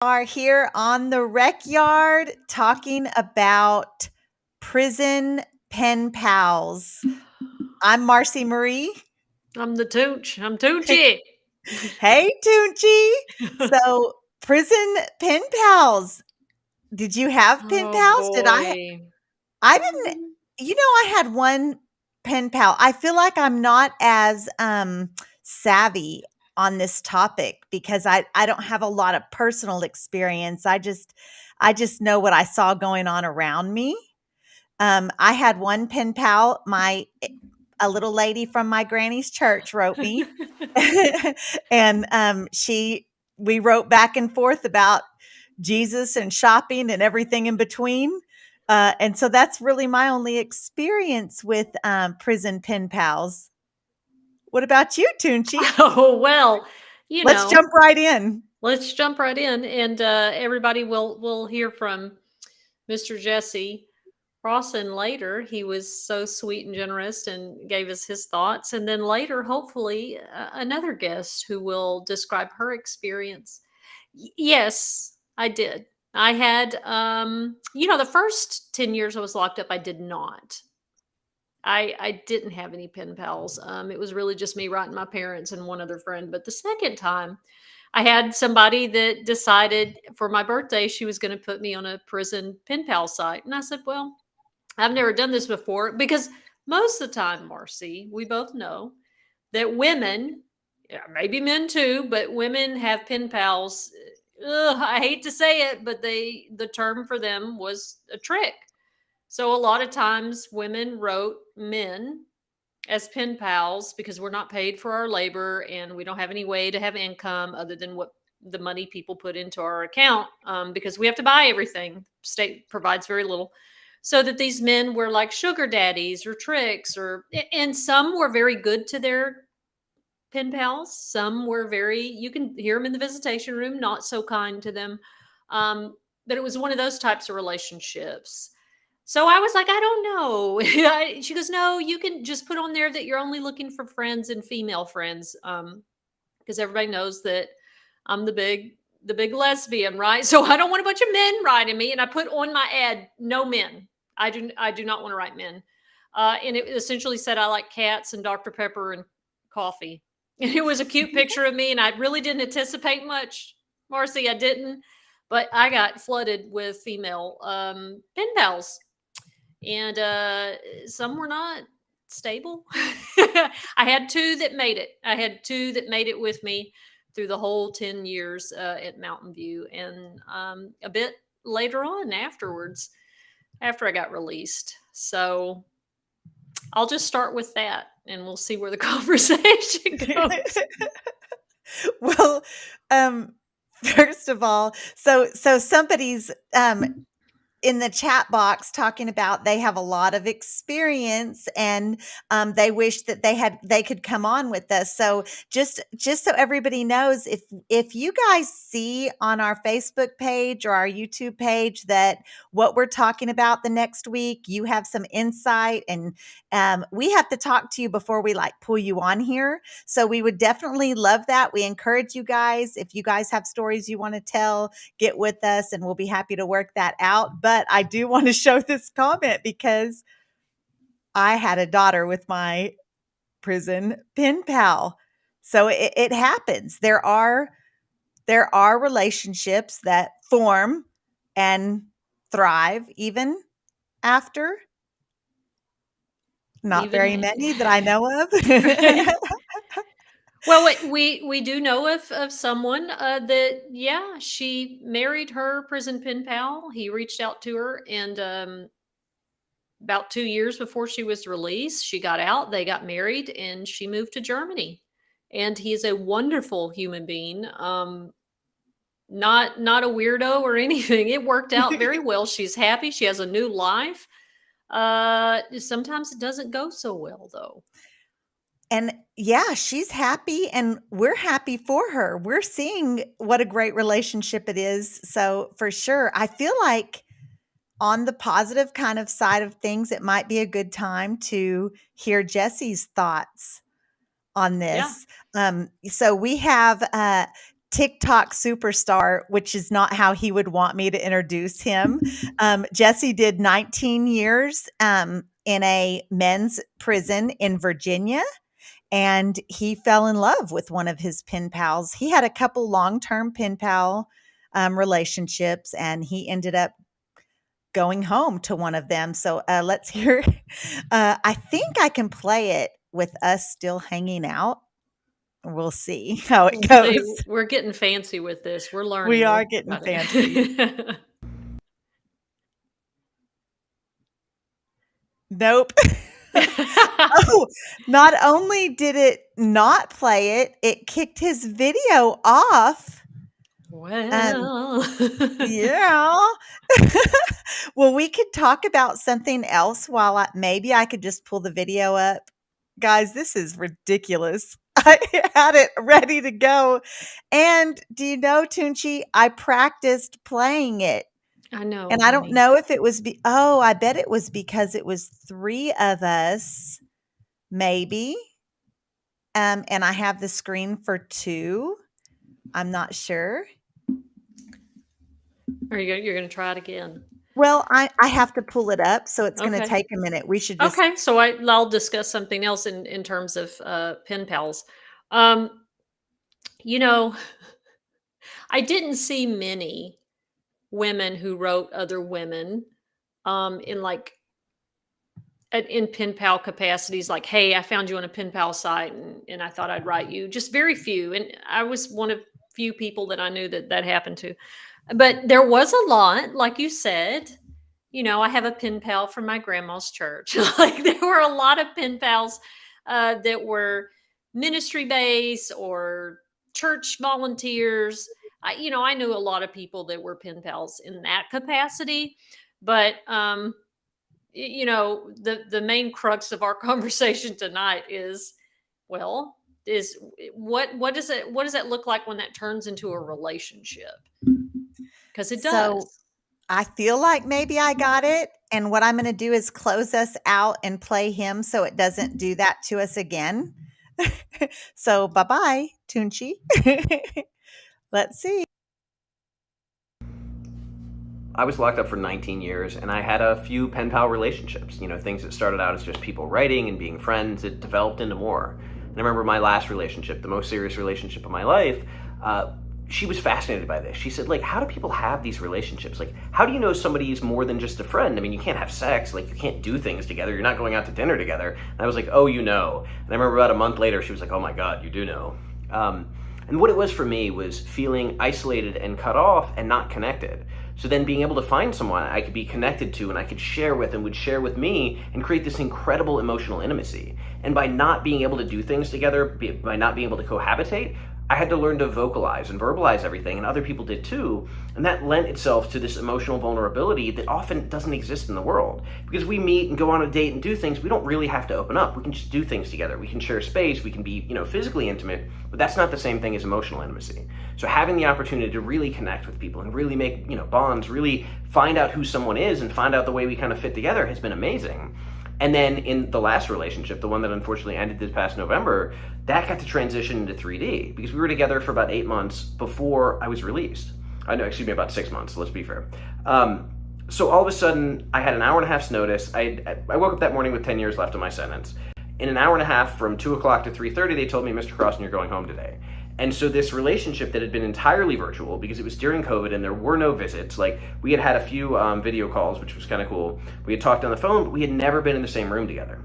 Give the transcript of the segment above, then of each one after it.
Are here on the rec yard talking about prison pen pals. I'm Marcy Marie. I'm the Tooch. I'm Toochie. Hey, Tunchi. So, prison pen pals. Did you have pen Oh pals? boy. I didn't. I had one pen pal. I feel like I'm not as savvy on this topic because I don't have a lot of personal experience. I just know what I saw going on around me. I had one pen pal. A little lady from my granny's church wrote me, and she we wrote back and forth about Jesus and shopping and everything in between. And so that's really my only experience with prison pen pals. What about you, Tunchi? Oh well, you Let's know, jump right in. let's jump right in, and everybody will hear from Mr. Jesse Rawson later. He was so sweet and generous and gave us his thoughts, and then later, hopefully, another guest who will describe her experience. Yes, I did. I had, the first 10 years I was locked up, I did not. I didn't have any pen pals. It was really just me writing my parents and one other friend. But the second time, I had somebody that decided for my birthday she was going to put me on a prison pen pal site, and I said, "Well, I've never done this before," because most of the time, Marcy, we both know that women, yeah, maybe men too, but women have pen pals. Ugh, I hate to say it, but the term for them was a trick. So a lot of times women wrote men as pen pals because we're not paid for our labor and we don't have any way to have income other than what the money people put into our account, because we have to buy everything. State provides very little. So that these men were like sugar daddies or tricks, and some were very good to their pen pals. Some were very, you can hear them in the visitation room, not so kind to them. Um, but it was one of those types of relationships. So I was like, I don't know. She goes, no, you can just put on there that you're only looking for friends and female friends. Because everybody knows that I'm the big lesbian, right? So I don't want a bunch of men writing me. And I put on my ad, no men. I do not want to write men. And it essentially said I like cats and Dr. Pepper and coffee. And it was a cute picture of me, and I really didn't anticipate much, Marcy. I didn't, but I got flooded with female pen pals, and some were not stable. I had two that made it. I had two that made it with me through the whole 10 years at Mountain View, and a bit later on afterwards, after I got released. So I'll just start with that and we'll see where the conversation goes. Well, um, first of all, so somebody's in the chat box talking about they have a lot of experience and they wish that they could come on with us. So just so everybody knows, if you guys see on our Facebook page or our YouTube page that what we're talking about the next week, you have some insight, and we have to talk to you before we like pull you on here. So we would definitely love that. We encourage you guys, if you guys have stories you want to tell, get with us and we'll be happy to work that out. But I do want to show this comment because I had a daughter with my prison pen pal. So it happens. There are relationships that form and thrive even after. Not Even very many that I know of. well, we do know of someone that, yeah, she married her prison pen pal. He reached out to her, and about 2 years before she was released, she got out. They got married, and she moved to Germany. And he's a wonderful human being. Not a weirdo or anything. It worked out very well. She's happy. She has a new life. Sometimes it doesn't go so well though. And yeah, she's happy and we're happy for her. We're seeing what a great relationship it is. So for sure, I feel like on the positive kind of side of things, it might be a good time to hear Jesse's thoughts on Yeah. this. So we have TikTok superstar, which is not how he would want me to introduce him. Jesse did 19 years in a men's prison in Virginia, and he fell in love with one of his pen pals. He had a couple long-term pen pal relationships, and he ended up going home to one of them. So let's hear. I think I can play it with us still hanging out. We'll see how it See, goes. we're getting fancy with this. We're We learning. are getting fancy. Nope. Oh, not only did it not play it, it kicked his video off. Well, Yeah. Well, we could talk about something else while maybe I could just pull the video up. Guys, this is ridiculous. I had it ready to go. And do you know, Tunchi, I practiced playing it. I know, And I don't honey. know if it was I bet it was because it was 3 of us, maybe. And I have the screen for 2. I'm not sure. You're going to try it again? Well, I have to pull it up, so it's gonna Okay. take a minute. We should just Okay. So I'll discuss something else in terms of pen pals. Um, you know, I didn't see many women who wrote other women in like in pen pal capacities, like, hey, I found you on a pen pal site and I thought I'd write you. Just very few. And I was one of few people that I knew that happened to. But there was a lot, like you said. I have a pen pal from my grandma's church. Like there were a lot of pen pals that were ministry based or church volunteers. I knew a lot of people that were pen pals in that capacity. But the main crux of our conversation tonight is, well, is what does it look like when that turns into a relationship? Because it so does. I feel like maybe I got it, and what I'm gonna do is close us out and play him so it doesn't do that to us again. So bye-bye, Tunchi. Let's see. I was locked up for 19 years, and I had a few pen pal relationships. Things that started out as just people writing and being friends, it developed into more. And I remember my last relationship, the most serious relationship of my life. She was fascinated by this. She said, like, how do people have these relationships? Like, how do you know somebody's more than just a friend? I mean, you can't have sex. Like, you can't do things together. You're not going out to dinner together. And I was like, oh, you know. And I remember about a month later, she was like, oh my God, you do know. And what it was for me was feeling isolated and cut off and not connected. So then being able to find someone I could be connected to and I could share with and would share with me and create this incredible emotional intimacy. And by not being able to do things together, by not being able to cohabitate, I had to learn to vocalize and verbalize everything, and other people did too. And that lent itself to this emotional vulnerability that often doesn't exist in the world. Because we meet and go on a date and do things, we don't really have to open up. We can just do things together. We can share space, we can be, physically intimate, but that's not the same thing as emotional intimacy. So having the opportunity to really connect with people and really make, bonds, really find out who someone is and find out the way we kind of fit together has been amazing. And then in the last relationship, the one that unfortunately ended this past November, that got to transition into 3D because we were together for about 8 months before I was released. About 6 months, let's be fair. So all of a sudden, I had an hour and a half's notice. I woke up that morning with 10 years left of my sentence. In an hour and a half, from 2 o'clock to 3:30, they told me, Mr. Crossan, you're going home today. And so this relationship that had been entirely virtual because it was during COVID and there were no visits, like we had a few video calls, which was kind of cool. We had talked on the phone, but we had never been in the same room together.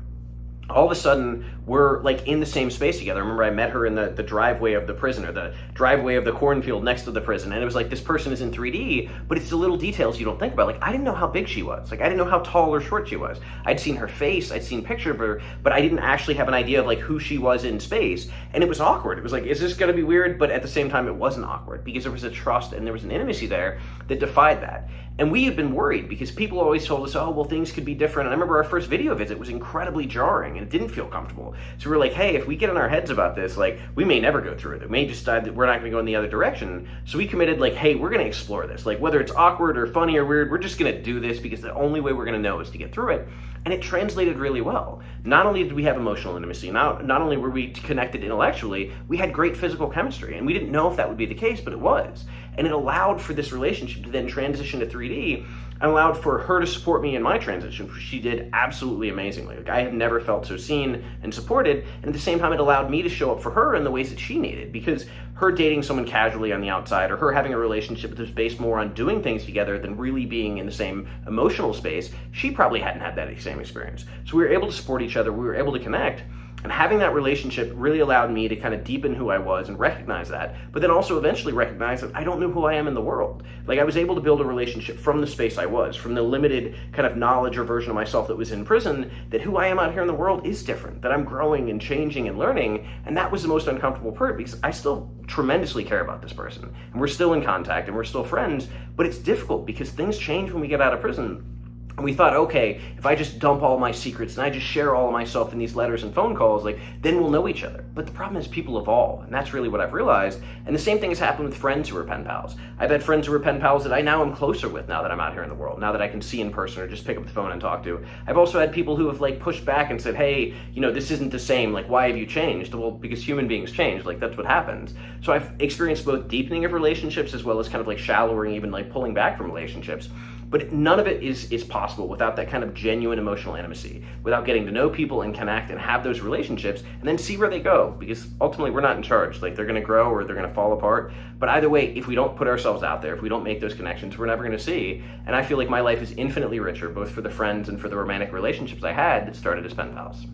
All of a sudden, we're like in the same space together. I remember I met her in the driveway of the prison, or the driveway of the cornfield next to the prison. And it was like, this person is in 3D, but it's the little details you don't think about. Like, I didn't know how big she was. Like, I didn't know how tall or short she was. I'd seen her face, I'd seen a picture of her, but I didn't actually have an idea of like who she was in space. And it was awkward. It was like, is this gonna be weird? But at the same time, it wasn't awkward because there was a trust and there was an intimacy there that defied that. And we had been worried because people always told us, oh, well, things could be different. And I remember our first video visit was incredibly jarring empowering and it didn't feel comfortable. So we were like, hey, if we get in our heads about this, like we may never go through it. We may decide that we're not going to go in the other direction. So we committed like, hey, we're going to explore this. Like whether it's awkward or funny or weird, we're just going to do this because the only way we're going to know is to get through it. And it translated really well. Not only did we have emotional intimacy, not only were we connected intellectually, we had great physical chemistry. And we didn't know if that would be the case, but it was. And it allowed for this relationship to then transition to 3D and allowed for her to support me in my transition, which she did absolutely amazingly. Like I have never felt so seen and supported, and at the same time it allowed me to show up for her in the ways that she needed, because her dating someone casually on the outside, or her having a relationship that was based more on doing things together than really being in the same emotional space, she probably hadn't had that same experience. So we were able to support each other, we were able to connect, and having that relationship really allowed me to kind of deepen who I was and recognize that, but then also eventually recognize that I don't know who I am in the world. Like I was able to build a relationship from the space I was, from the limited kind of knowledge or version of myself that was in prison, that who I am out here in the world is different, that I'm growing and changing and learning, and that was the most uncomfortable part because I still tremendously care about this person, and we're still in contact and we're still friends, but it's difficult because things change when we get out of prison. And we thought, okay, if I just dump all my secrets and I just share all of myself in these letters and phone calls, like then we'll know each other. But the problem is people evolve, and that's really what I've realized. And the same thing has happened with friends who are pen pals. I've had friends who are pen pals that I now am closer with now that I'm out here in the world, now that I can see in person or just pick up the phone and talk to. I've also had people who have like pushed back and said, hey, you know, this isn't the same, like why have you changed? Well, because human beings change, like that's what happens. So I've experienced both deepening of relationships as well as kind of like shallowing, even like pulling back from relationships. But none of it is possible without that kind of genuine emotional intimacy, without getting to know people and connect and have those relationships and then see where they go, because ultimately we're not in charge. Like they're going to grow or they're going to fall apart. But either way, if we don't put ourselves out there, if we don't make those connections, we're never going to see. And I feel like my life is infinitely richer, both for the friends and for the romantic relationships I had that started as pen pals.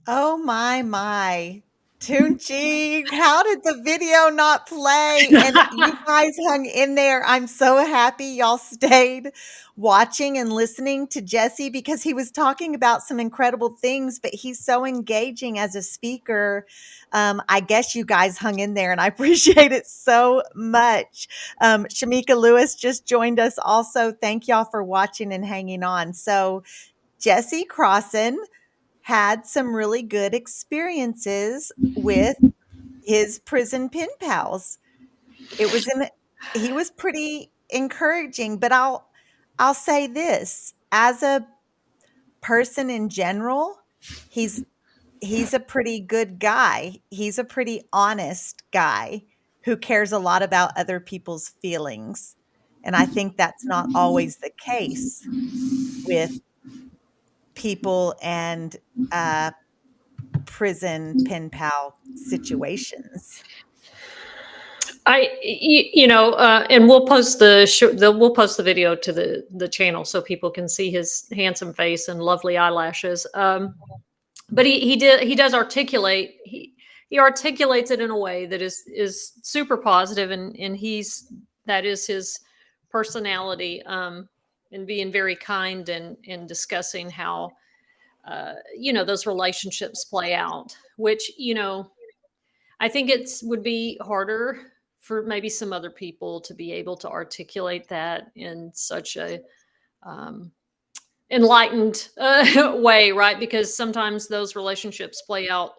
Oh my. Tunchi, how did the video not play? And you guys hung in there. I'm so happy y'all stayed watching and listening to Jesse because he was talking about some incredible things, but he's so engaging as a speaker. I guess you guys hung in there and I appreciate it so much. Shamika Lewis just joined us also. Thank y'all for watching and hanging on. So, Jesse Crossan had some really good experiences with his prison pen pals. It was in He was pretty encouraging, but I'll say this, as a person in general, he's he's a pretty good guy. He's a pretty honest guy who cares a lot about other people's feelings. And I think that's not always the case with people and prison pen pal situations. And we'll post we'll post the video to the channel so people can see his handsome face and lovely eyelashes. But he does articulate, he articulates it in a way that is super positive, and that is his personality, and being very kind and discussing how those relationships play out, which I think would be harder for maybe some other people to be able to articulate that in such a enlightened way, right? Because sometimes those relationships play out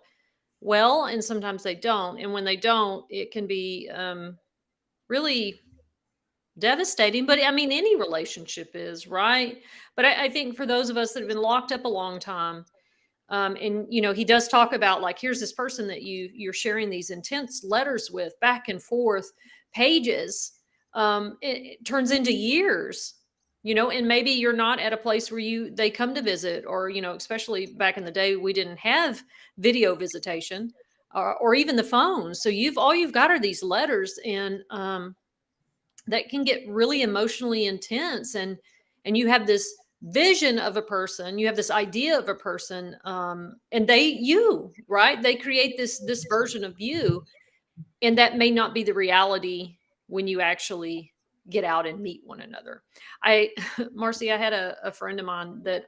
well and sometimes they don't. And when they don't, it can be really devastating. But I mean, any relationship is, right? But I think for those of us that have been locked up a long time, and he does talk about, like, here's this person that you're sharing these intense letters with, back and forth pages. It turns into years, and maybe you're not at a place where they come to visit, or especially back in the day, we didn't have video visitation or even the phone. So all you've got are these letters, and that can get really emotionally intense, and you have this vision of a person, you have this idea of a person, and right, they create this version of you, and that may not be the reality when you actually get out and meet one another. Marcy, I had a friend of mine that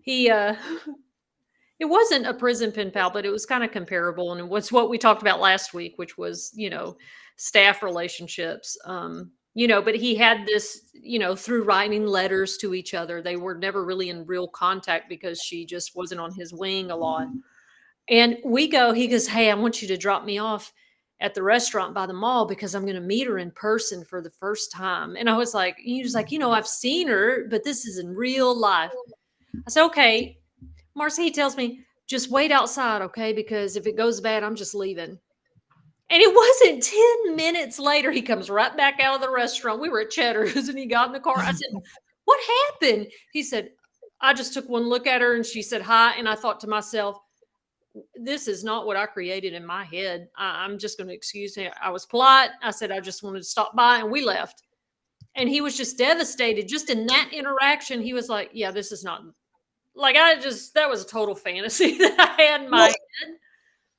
he it wasn't a prison pen pal, but it was kind of comparable, and it was what we talked about last week, which was staff relationships. but he had this, through writing letters to each other. They were never really in real contact because she just wasn't on his wing a lot. And he goes, "Hey, I want you to drop me off at the restaurant by the mall because I'm going to meet her in person for the first time." And I was like, he was like, "I've seen her, but this is in real life." I said, "Okay." Marcy tells me, "Just wait outside, okay? Because if it goes bad, I'm just leaving." And it wasn't 10 minutes later, he comes right back out of the restaurant. We were at Cheddar's and he got in the car. I said, "What happened?" He said, "I just took one look at her and she said hi. And I thought to myself, this is not what I created in my head. I'm just going to excuse me. I was polite. I said, I just wanted to stop by," and we left. And he was just devastated. Just in that interaction, he was like, "Yeah, this is not like that was a total fantasy that I had in my Well, head."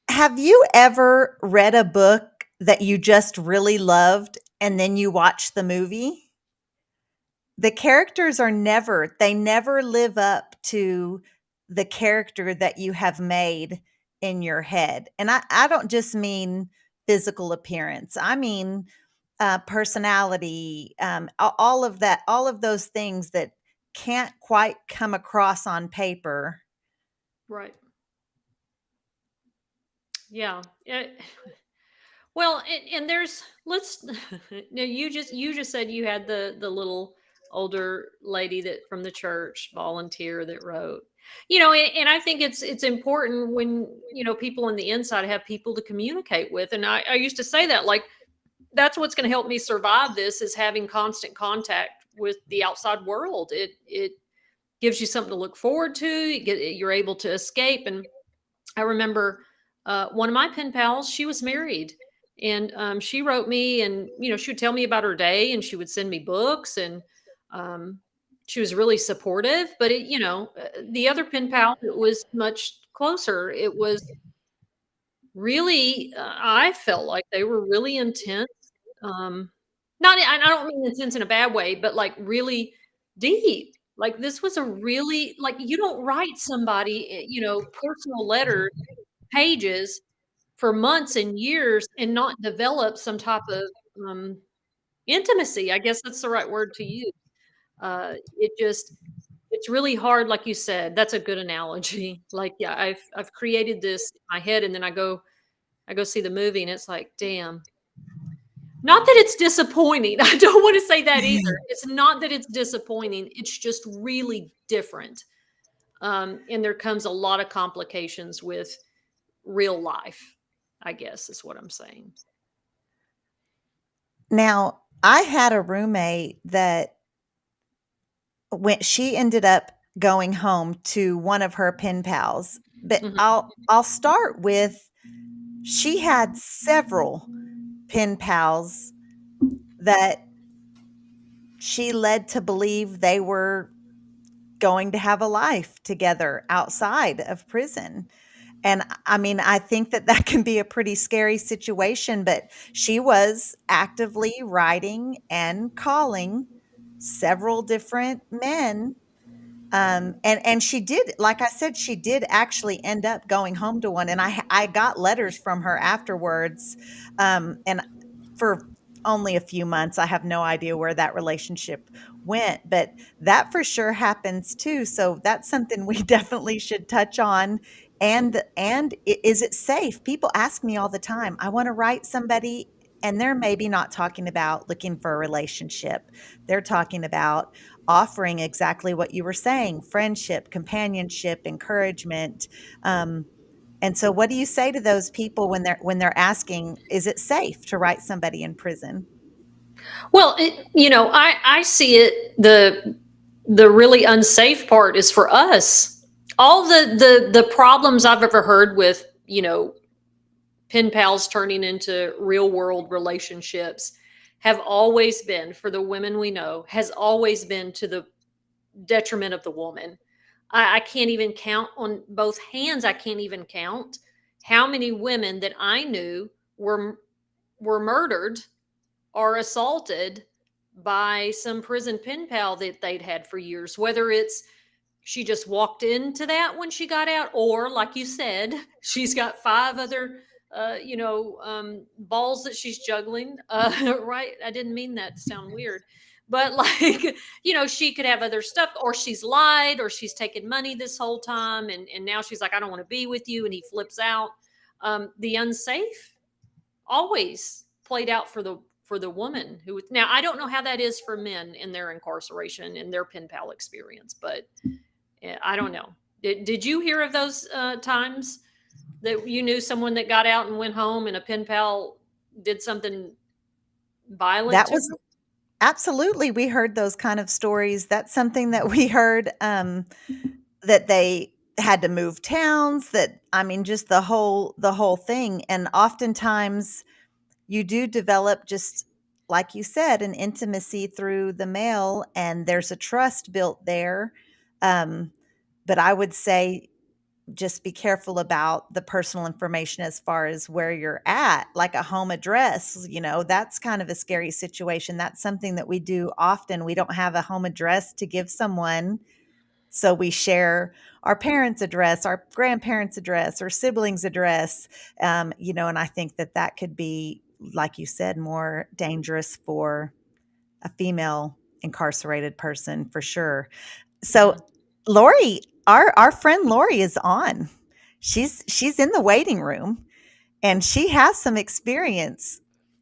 have you ever read a book that you just really loved and then you watch the movie? The characters they never live up to the character that you have made in your head. And I don't just mean physical appearance. I mean personality, all of that, all of those things that can't quite come across on paper. Right. Yeah. Well, and there's let's no, you just said you had the little older lady that from the church volunteer that wrote. And I think it's important when, people on the inside have people to communicate with. And I used to say that, like, that's what's going to help me survive this, is having constant contact with the outside world. It gives you something to look forward to. You're able to escape. And I remember one of my pen pals, she was married, and she wrote me, and she would tell me about her day, and she would send me books, and um, she was really supportive. But the other pen pal, it was much closer. It was really, I felt like they were really intense. Not, I don't mean intense in a bad way, but like really deep. Like, this was a really, like, you don't write somebody, personal letters, pages, for months and years and not develop some type of um, intimacy. I guess that's the right word to use. It's really hard, like you said. That's a good analogy. Like, yeah, I've created this in my head, and then I go see the movie, and it's like, damn. Not that it's disappointing. I don't want to say that either. It's not that it's disappointing. It's just really different. And there comes a lot of complications with real life, I guess is what I'm saying. Now, I had a roommate that when she ended up going home to one of her pen pals, but Mhm. I'll start with she had several pen pals that she led to believe they were going to have a life together outside of prison. And I mean, I think that that can be a pretty scary situation, but she was actively writing and calling several different men. And she did, like I said, she did actually end up going home to one, and I got letters from her afterwards, and for only a few months. I have no idea where that relationship went, but that for sure happens too. So that's something we definitely should touch on. Is it safe? People ask me all the time. I want to write somebody, and they're maybe not talking about looking for a relationship. They're talking about offering exactly what you were saying: friendship, companionship, encouragement. And so what do you say to those people when they're asking, is it safe to write somebody in prison? Well, I see it. The really unsafe part is for us. All the problems I've ever heard with pen pals turning into real world relationships have always been, for the women we know, has always been to the detriment of the woman. I can't even count on both hands. I can't even count how many women that I knew were murdered or assaulted by some prison pen pal that they'd had for years. Whether it's she just walked into that when she got out, or like you said, she's got five other balls that she's juggling. Right? I didn't mean that to sound weird, but like, she could have other stuff, or she's lied, or she's taken money this whole time, and now she's like, I don't want to be with you, and he flips out. The unsafe always played out for the woman who, now I don't know how that is for men in their incarceration and their pen pal experience, but I don't know. Did you hear of those times that you knew someone that got out and went home and a pen pal did something violent That to was her? absolutely, we heard those kind of stories. That's something that we heard, that they had to move towns, that I mean, just the whole thing, and oftentimes you do develop, just like you said, an intimacy through the mail, and there's a trust built there. Um, but I would say just be careful about the personal information as far as where you're at, like a home address. That's kind of a scary situation. That's something that we do often. We don't have a home address to give someone, so we share our parents' address, our grandparents' address, or siblings' address. And I think that that could be, like you said, more dangerous for a female incarcerated person for sure. So, Yeah. Lori, our friend Lori is on. She's in the waiting room, and she has some experience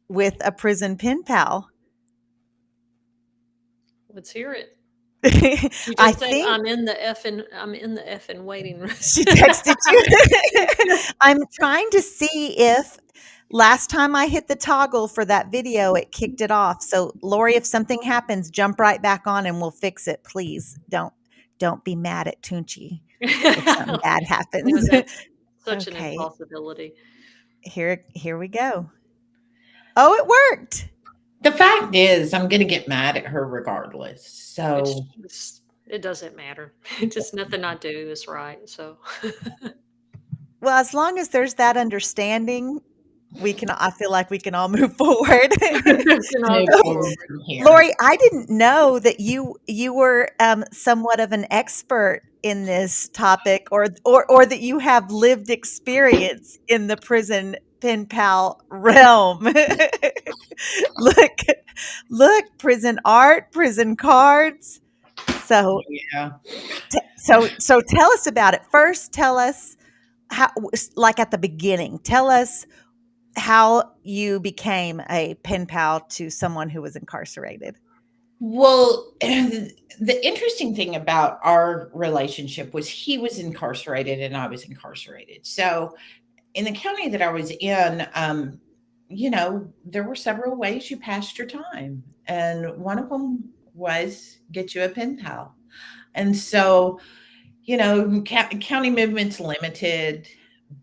with a prison pen pal. Let's hear it. She I just said, think I'm in the effing waiting room. she texted you. I'm trying to see if last time I hit the toggle for that video, it kicked it off. So, Lori, if something happens, jump right back on and we'll fix it. Please don't be mad at Tunchi if something bad No, happens. that's such an Okay, impossibility. here we go. Oh, it worked. The fact is, I'm going to get mad at her regardless. It's So, just, it doesn't matter. It's just nothing I do is right. So Well, as long as there's that understanding, I feel like we can all move forward. can all move go forward forward. from here. Lori, I didn't know that you were somewhat of an expert in this topic, or that you have lived experience in the prison pen pal realm. look, look, prison art, prison cards. So, Yeah. so tell us about it. First, tell us how, like at the beginning, tell us how you became a pen pal to someone who was incarcerated. Well, the interesting thing about our relationship was he was incarcerated and I was incarcerated. So, in the county that I was in, there were several ways you passed your time. And one of them was get you a pen pal. And so, county movement's limited,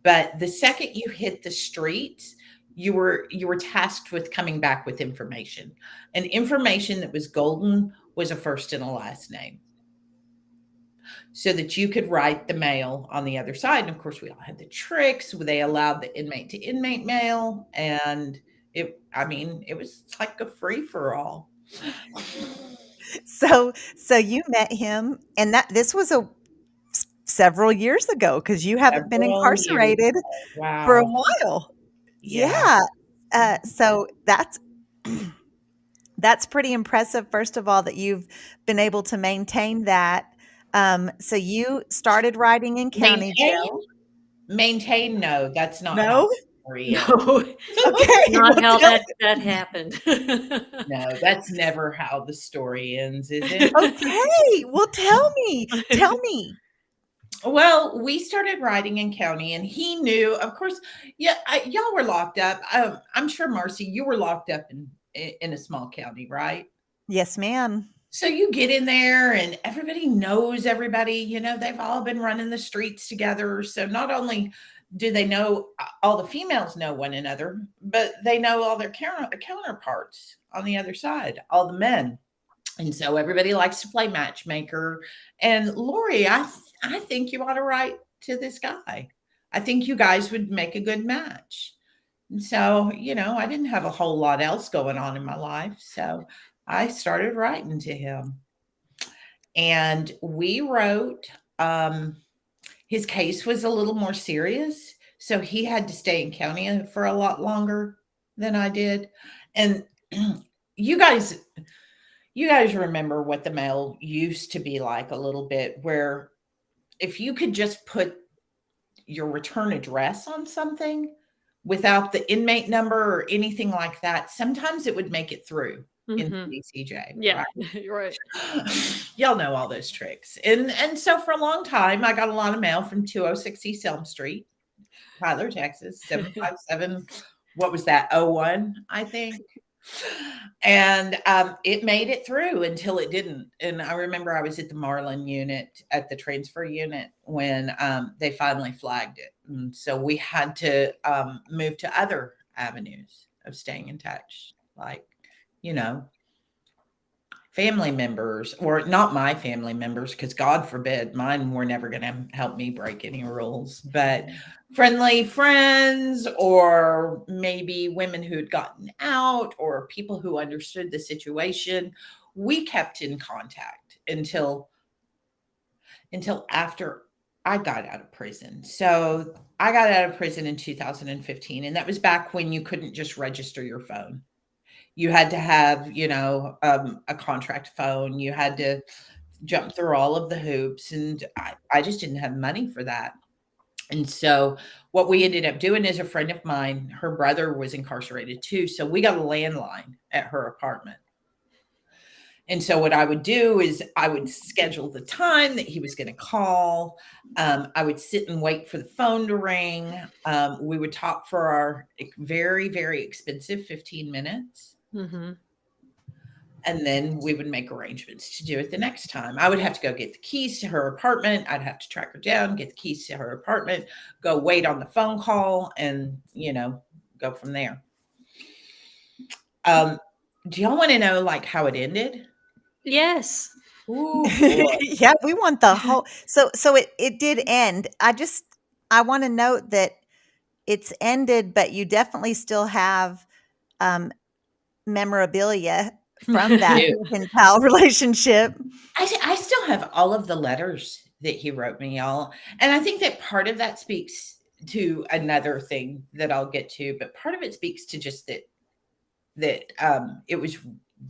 but the second you hit the streets, you were tasked with coming back with information. And information that was golden was a first and a last name, so that you could write the mail on the other side. And of course, we all had the tricks. They allowed the inmate to inmate mail, and it was like a free for all. So you met him, and that this was several years ago, because you haven't been Several years incarcerated ago. for a Wow. while. Yeah. Yeah. So that's pretty impressive. First of all, that you've been able to maintain that. So you started writing in county Maintain? jail. Maintain? No, that's not how No. the story is. No, Okay. not Well, how tell. that happened. No, that's never how the story ends, is it? Okay. Well, tell me. Tell me. Well, we started writing in county, and he knew, of course. Yeah, y'all were locked up. I'm sure, Marcy, you were locked up in a small county, right? Yes, ma'am. So you get in there, and everybody knows everybody. They've all been running the streets together. So not only do they know, all the females know one another, but they know all their counterparts on the other side, all the men. And so everybody likes to play matchmaker. And Lori, I think you ought to write to this guy. I think you guys would make a good match. And so, I didn't have a whole lot else going on in my life. So I started writing to him. And we wrote, his case was a little more serious. So he had to stay in county for a lot longer than I did. And you guys you guys remember what the mail used to be like a little bit, where if you could just put your return address on something without the inmate number or anything like that, sometimes it would make it through into Hmm. DCJ, Yeah, right? you're right. Y'all know all those tricks. And so for a long time, I got a lot of mail from 206 East Elm Street, Tyler, Texas, 757. What was that? 01, I think. And it made it through until it didn't. And I remember I was at the Marlin unit, at the transfer unit, when they finally flagged it. And so we had to move to other avenues of staying in touch, like, you know, family members, or not my family members, because God forbid, mine were never going to help me break any rules, but friendly friends, or maybe women who had gotten out, or people who understood the situation. We kept in contact until after I got out of prison. So I got out of prison in 2015, and that was back when you couldn't just register your phone. You had to have, a contract phone. You had to jump through all of the hoops, and I just didn't have money for that. And so what we ended up doing is, a friend of mine, her brother was incarcerated too. So we got a landline at her apartment. And so what I would do is I would schedule the time that he was going to call. I would sit and wait for the phone to ring. We would talk for our very, very expensive 15 minutes. Hmm. And then we would make arrangements to do it the next time. I would have to go get the keys to her apartment. I'd have to track her down, get the keys to her apartment, go wait on the phone call, and, go from there. Do y'all want to know, like, how it ended? Yes. Oh boy. Yeah, we want the whole so it did end. I wanna note that it's ended, but you definitely still have, um, memorabilia from that Dude, pen pal relationship. I still have all of the letters that he wrote me, y'all. And I think that part of that speaks to another thing that I'll get to, but part of it speaks to just that it was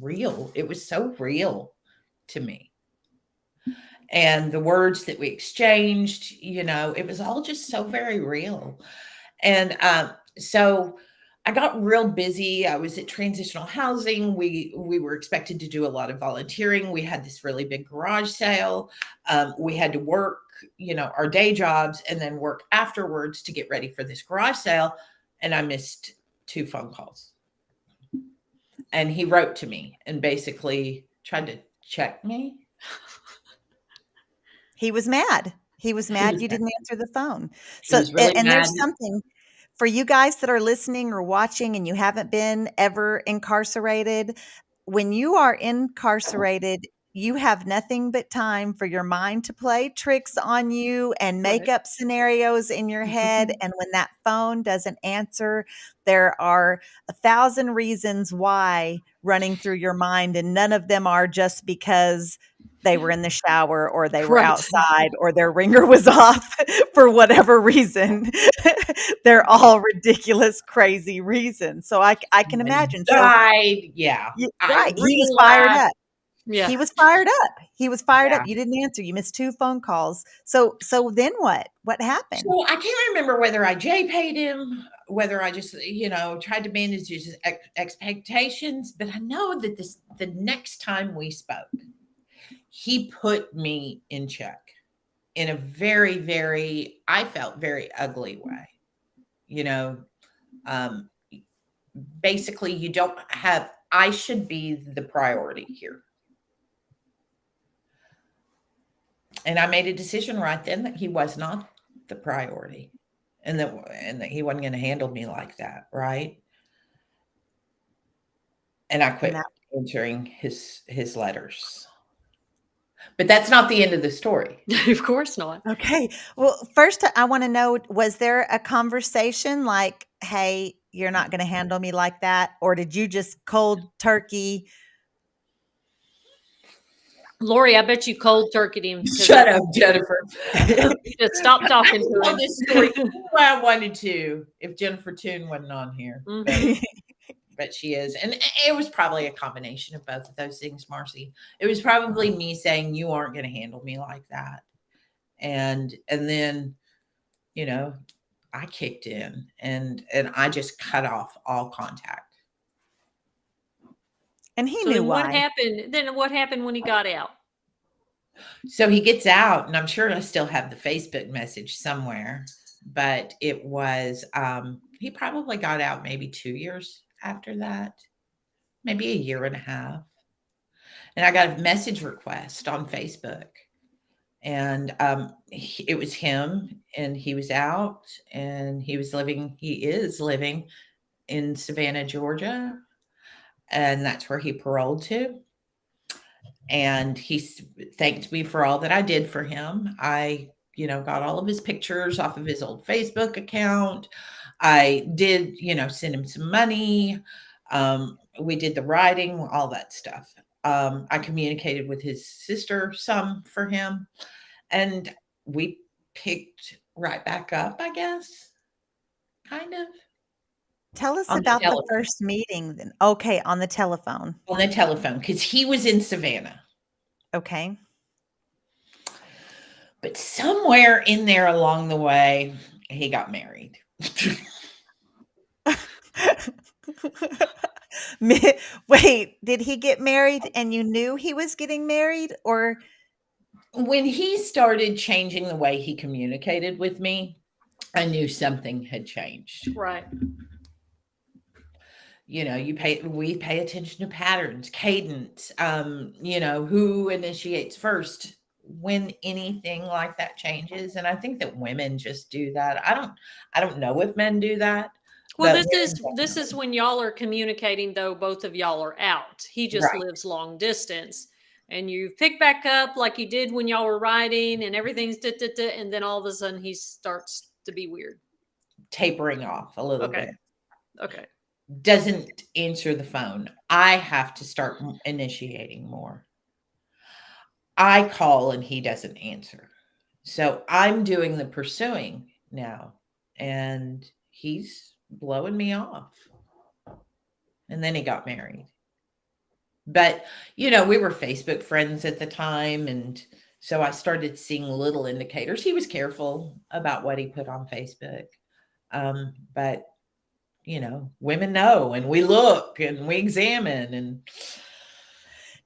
real. It was so real to me. And the words that we exchanged, it was all just so very real. And so I got real busy. I was at transitional housing. We were expected to do a lot of volunteering. We had this really big garage sale. We had to work, our day jobs, and then work afterwards to get ready for this garage sale. And I missed 2 phone calls. And he wrote to me and basically tried to check me. He was mad. He was He mad was you mad. didn't answer the phone. He So was really and mad. there's something for you guys that are listening or watching and you haven't been ever incarcerated, when you are incarcerated, you have nothing but time for your mind to play tricks on you and make Right. up scenarios in your head, and when that phone doesn't answer, there are 1,000 reasons why running through your mind, and none of them are just because they were in the shower or they were Right. outside or their ringer was off for whatever reason. They're all ridiculous, crazy reasons. So I can Somebody imagine. So died. Yeah. I right, he was fired relapsed. up. Yeah. He was fired up. He was fired up. Yeah. You didn't answer. You missed 2 phone calls. So then what? What happened? So I can't remember whether I J paid him, whether I just, tried to manage his expectations, but I know that the next time we spoke, he put me in check in a very, very, I felt very ugly way. You know, um, basically, you don't have, I should be the priority here. And I made a decision right then that he was not the priority, and that he wasn't going to handle me like that, right? And I And that quit answering his letters. But that's not the end of the story. Of course not. okay. Well, first I wanna know, was there a conversation like, "Hey, you're not gonna handle me like that," or did you just cold turkey Lori, I bet you cold turkeyed him because Shut up, Jennifer. you just stopped talking to Tell him. this story. Why I wanted to if Jennifer Toon wasn't on here, Mhm. but she is, and it was probably a combination of both of those things, Marcy. It was probably me saying you aren't going to handle me like that, and then you know I kicked in and I just cut off all contact. And he So knew then what why. happened? Then what happened when he got out? So he gets out, and I'm sure I still have the Facebook message somewhere, but it was he probably got out maybe 2 years after that, maybe a year and a half. And I got a message request on Facebook, and it was him, and he was out, and he is living in Savannah, Georgia, and that's where he paroled to. And thanked me for all that I did for him. I, got all of his pictures off of his old Facebook account. I did, send him some money. We did the writing, all that stuff. I communicated with his sister some for him, and we picked right back up, I guess, kind of Tell us on the about the telephone. first meeting then. Okay, on the telephone. On the telephone, because he was in Savannah. Okay. But somewhere in there along the way, he got married. Wait, did he get married and you knew he was getting married, or When he started changing the way he communicated with me, I knew something had changed. Right. We pay attention to patterns, cadence, who initiates first when anything like that changes. And I think that women just do that. I don't know if men do that, Well, but this is when y'all are communicating, though both of y'all are out. He just right, lives long distance. And you pick back up like you did when y'all were riding and everything's and then all of a sudden he starts to be weird. tapering off a little Okay. bit. Okay. Doesn't answer the phone. I have to start initiating more. I call and he doesn't answer. So I'm doing the pursuing now, and he's blowing me off. And then he got married. But, we were Facebook friends at the time. And so I started seeing little indicators. He was careful about what he put on Facebook. But, women know, and we look and we examine. And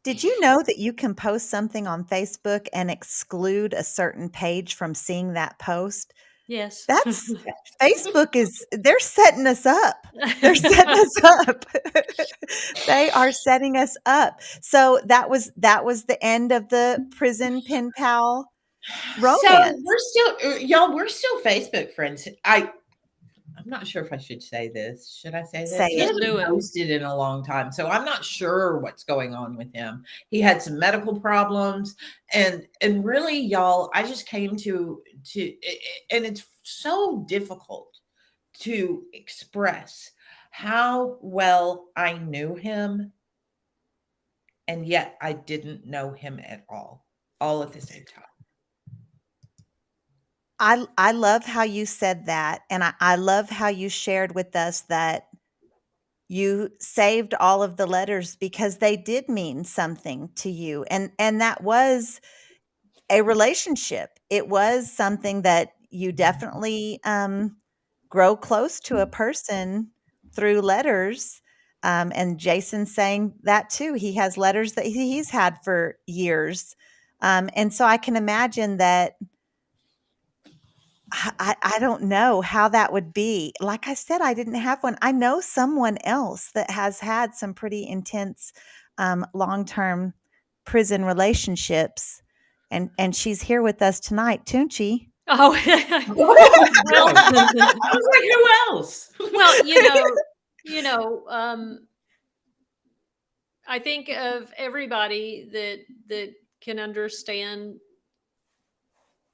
did you know that you can post something on Facebook and exclude a certain page from seeing that post? Yes. That's Facebook they're setting us up. They're setting us up. They are setting us up. So that was the end of the prison pen pal so romance. we're still Facebook friends. I'm not sure if I should say this. Should I say Say this? He it. Just do hasn't it. posted in a long time, so I'm not sure what's going on with him. He had some medical problems, and really, y'all, I just came and it's so difficult to express how well I knew him, and yet I didn't know him at all at the same time. I love how you said that, and I love how you shared with us that you saved all of the letters because they did mean something to you, and that was a relationship. It was something that you definitely, grow close to a person through letters, and Jason's saying that too. He has letters that he's had for years, and so I can imagine that I don't know how that would be. Like I said, I didn't have one. I know someone else that has had some pretty intense, long-term prison relationships, and she's here with us tonight, Tunchi. Oh, well, I was like, who else? well, I think of everybody that can understand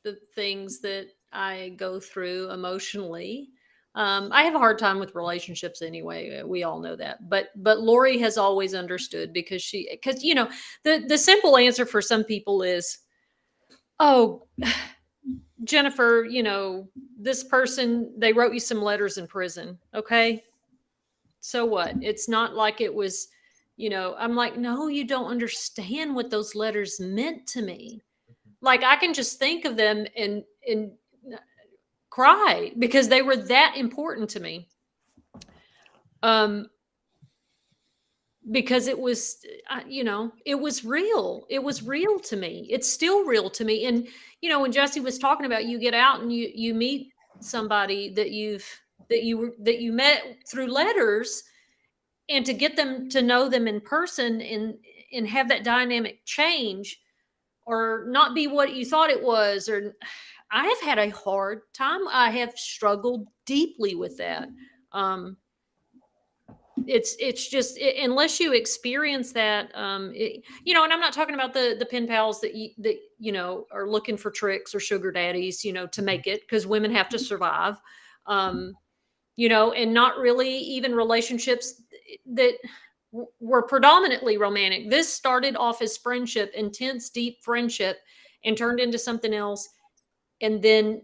the things that I go through emotionally. I have a hard time with relationships anyway. We all know that. But Lori has always understood because the simple answer for some people is, oh, Jennifer, this person, they wrote you some letters in prison. Okay. So what? It's not like it was, I'm like, no, you don't understand what those letters meant to me. Like I can just think of them and cry because they were that important to me. Um, because it was, it was real. It was real to me. It's still real to me. And when Jesse was talking about, you get out and you meet somebody that you met through letters, and to get them to know them in person and have that dynamic change or not be what you thought it was. Or I have had a hard time. I have struggled deeply with that. It's just unless you experience that, and I'm not talking about the pen pals that are looking for tricks or sugar daddies, to make it, because women have to survive, and not really even relationships that were predominantly romantic. This started off as friendship, intense, deep friendship, and turned into something else, and then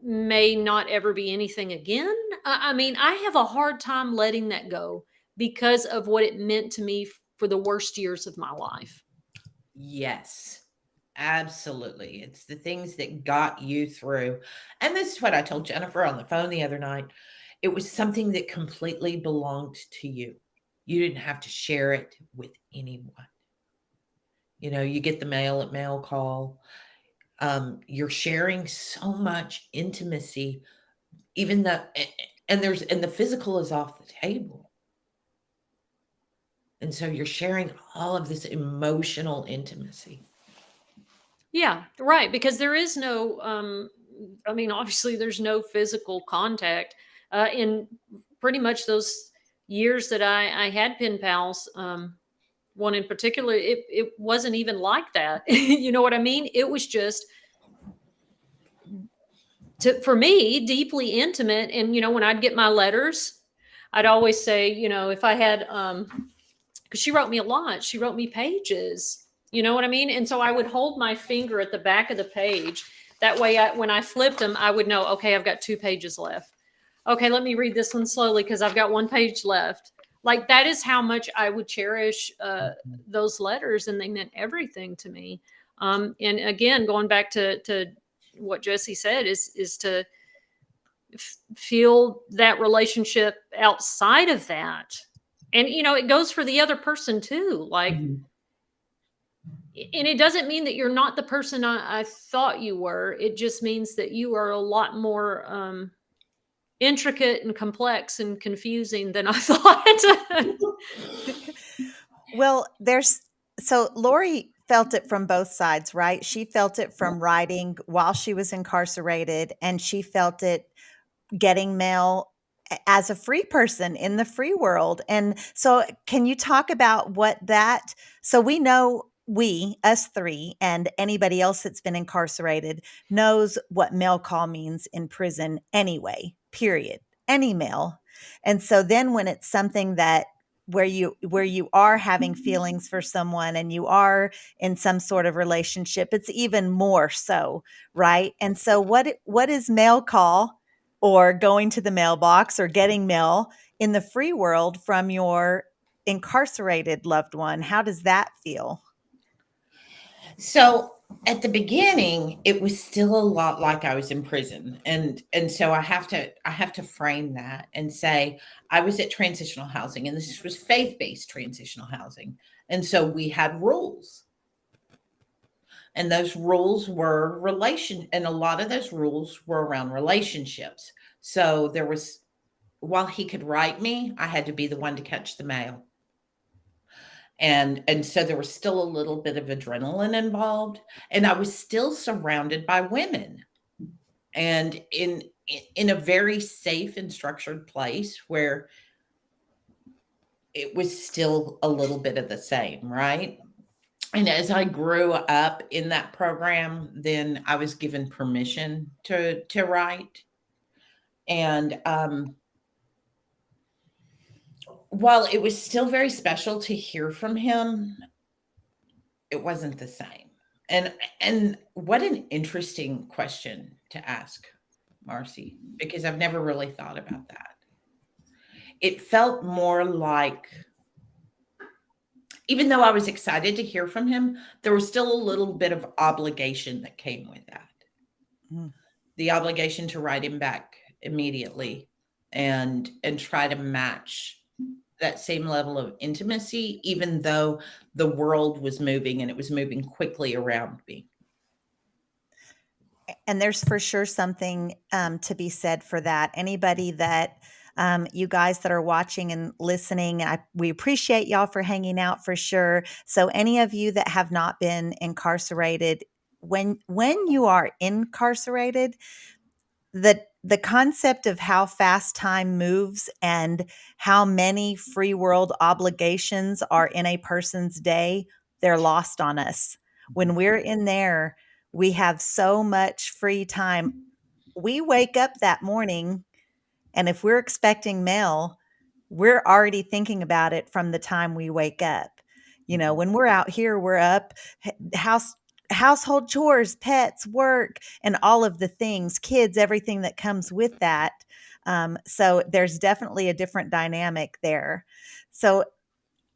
may not ever be anything again. I mean, I have a hard time letting that go because of what it meant to me for the worst years of my life. Yes, absolutely. It's the things that got you through. And this is what I told Jennifer on the phone the other night. It was something that completely belonged to you. You didn't have to share it with anyone. You get the mail at mail call. You're sharing so much intimacy, even and the physical is off the table. And so you're sharing all of this emotional intimacy. Yeah, right. Because there is no, obviously, there's no physical contact in pretty much those years that I had pen pals. One in particular, it wasn't even like that. You know what I mean? It was just, for me, deeply intimate. And when I'd get my letters, I'd always say, if I had, because she wrote me a lot, she wrote me pages. You know what I mean? And so I would hold my finger at the back of the page. That way, when I flipped them, I would know, okay, I've got 2 pages left. Okay, let me read this one slowly because I've got 1 page left. Like, that is how much I would cherish those letters, and they meant everything to me. And again, going back to what Jesse said, is to feel that relationship outside of that. And it goes for the other person too. Like, Mhm. and it doesn't mean that you're not the person I thought you were. It just means that you are a lot more intricate and complex and confusing than I thought. Well, so Lori felt it from both sides, right? She felt it from writing while she was incarcerated, and she felt it getting mail as a free person in the free world. And so can you talk about what that so we know, us 3 and anybody else that's been incarcerated knows what mail call means in prison anyway, period. Any mail. And so then when it's something that where you are having feelings for someone and you are in some sort of relationship, it's even more so, right? And so what is mail call, or going to the mailbox, or getting mail in the free world from your incarcerated loved one? How does that feel? So at the beginning, it was still a lot like I was in prison. And so I have to frame that and say I was at transitional housing, and this was faith-based transitional housing. And so we had rules. And those rules were and a lot of those rules were around relationships. So there was while he could write me, I had to be the one to catch the mail. And so there was still a little bit of adrenaline involved, and I was still surrounded by women, and in a very safe and structured place where it was still a little bit of the same, right? And as I grew up in that program, then I was given permission to write. And while it was still very special to hear from him, it wasn't the same. And what an interesting question to ask, Marcy, because I've never really thought about that. It felt more like, even though I was excited to hear from him, there was still a little bit of obligation that came with that. Mm. The obligation to write him back immediately and try to match that same level of intimacy, even though the world was moving and it was moving quickly around me. And there's for sure something to be said for that. Anybody that you guys that are watching and listening, we appreciate y'all for hanging out for sure. So any of you that have not been incarcerated, when you are incarcerated, the concept of how fast time moves and how many free world obligations are in a person's day, they're lost on us. When we're in there, we have so much free time. We wake up that morning, and if we're expecting mail, we're already thinking about it from the time we wake up. When we're out here, we're up, household chores, pets, work, and all of the things, kids, everything that comes with that. So there's definitely a different dynamic there. So,